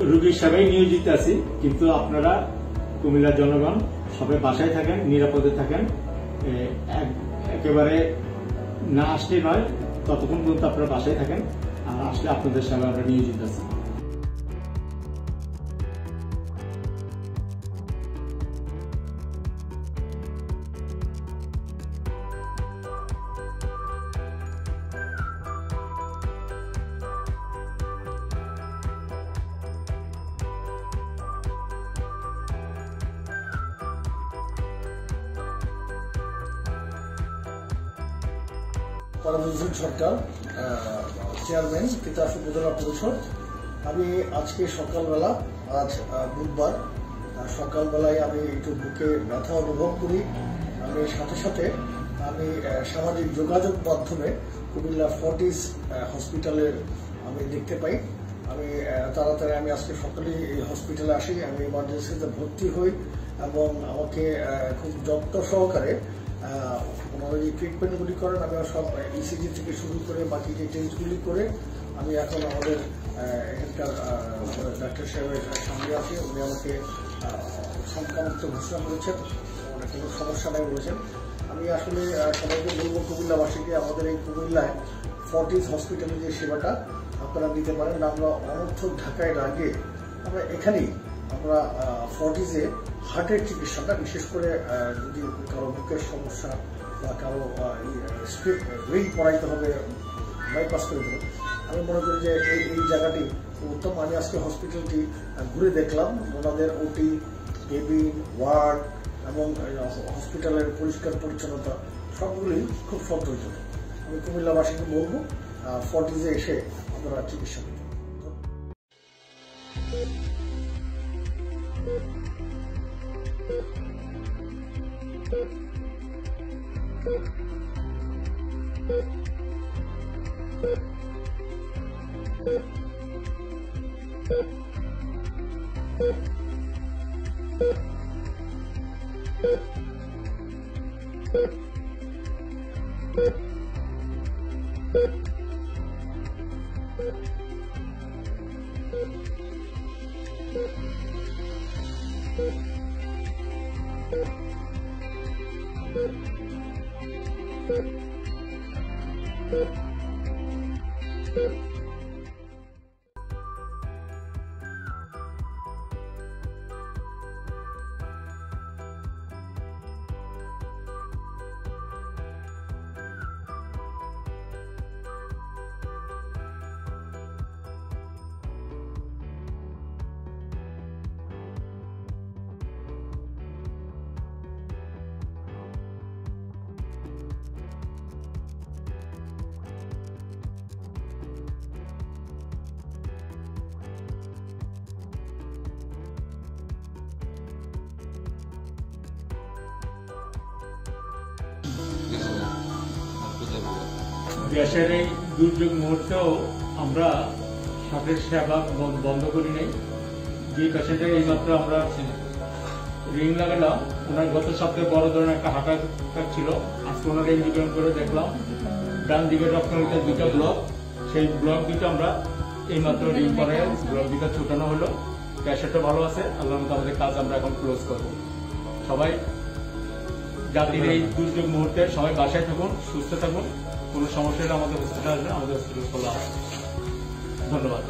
রোগী সেবায় নিয়োজিত আছি, কিন্তু আপনারা কুমিল্লার জনগণ সবাই বাসায় থাকেন, নিরাপদে থাকেন। একেবারে না আসলে নয়, ততক্ষণ পর্যন্ত আপনারা বাসায় থাকেন। আর আসলে আপনাদের সেবায় আমরা নিয়োজিত আছি। পরমজিৎ সরকার, চেয়ারম্যান তিতাস উপজেলা পরিষদ। আমি আজকে সকালবেলা, আজ বুধবার সকালবেলায় আমি একটু বুকে ব্যথা অনুভব করি। আমি সাথে সাথে আমি সামাজিক যোগাযোগ মাধ্যমে কুমিল্লা ফর্টিস হসপিটালের আমি দেখতে পাই। আমি তাড়াতাড়ি আমি আজকে সকালে এই হসপিটালে আসি। আমি ইমার্জেন্সিতে ভর্তি হই এবং আমাকে খুব যত্ন সহকারে ওনারা যে ট্রিটমেন্টগুলি করেন, আমি সব ইসিজি থেকে শুরু করে বাকি যে টেস্টগুলি করে আমি এখন আমাদের এখানকার ডাক্তার সাহেবের সামনে আছি। উনি আমাকে সংক্রামুক্ত ঘোষণা করেছেন, কোনো সমস্যা নেই বলেছেন। আমি আসলে সবাইকে বলবো, কুমিল্লাবাসীকে, আমাদের এই কুমিল্লায় ফর্টিস হসপিটালে যে সেবাটা আপনারা নিতে পারেন। আমরা অনর্থক ঢাকায় আগে আমরা এখানেই আমরা ফর্টিসে হার্টের চিকিৎসাটা, বিশেষ করে যদি কারো বুকের সমস্যা বা কারো রিং পড়াইতে হবে, বাইপাস করে দেবো, আমি মনে করি যে এই জায়গাটি উত্তম। আমি আজকে হসপিটালটি ঘুরে দেখলাম, ওনাদের ওটি, কেবিন, ওয়ার্ড এবং হসপিটালের পরিষ্কার পরিচ্ছন্নতা সবগুলি খুব সন্তোষজনক। আমি কুমিল্লাবাসীকে বলবো ফর্টিসে এসে আপনারা চিকিৎসা নিন। দেশের এই দুর্যোগ মুহূর্তেও আমরা সাপের সেবা বন্ধ করি নাই। যে পেশেন্টের এইমাত্র আমরা রিং লাগালাম, ওনার গত সপ্তাহে বড় ধরনের একটা হার্ট অ্যাটাক ছিল। আজকে ওনার এনজিওগ্রাম করে দেখলাম ডান দিকের রক্তনালীতে 2টা ব্লক, সেই ব্লক দুটো আমরা এইমাত্র রিং করে ব্লক দুটো ছুটানো হলো। পেশেন্টও ভালো আছে, আল্লাহর মতো আমাদের কাজ আমরা এখন ক্লোজ করবো। সবাই জাতির এই দুর্যোগ মুহূর্তে সবাই বাসায় থাকুন, সুস্থ থাকুন। কোনো সমস্যা হলে আমাদের হসপিটাল আসবেন, আমাদের হসপিটাল খোলা আছে। ধন্যবাদ।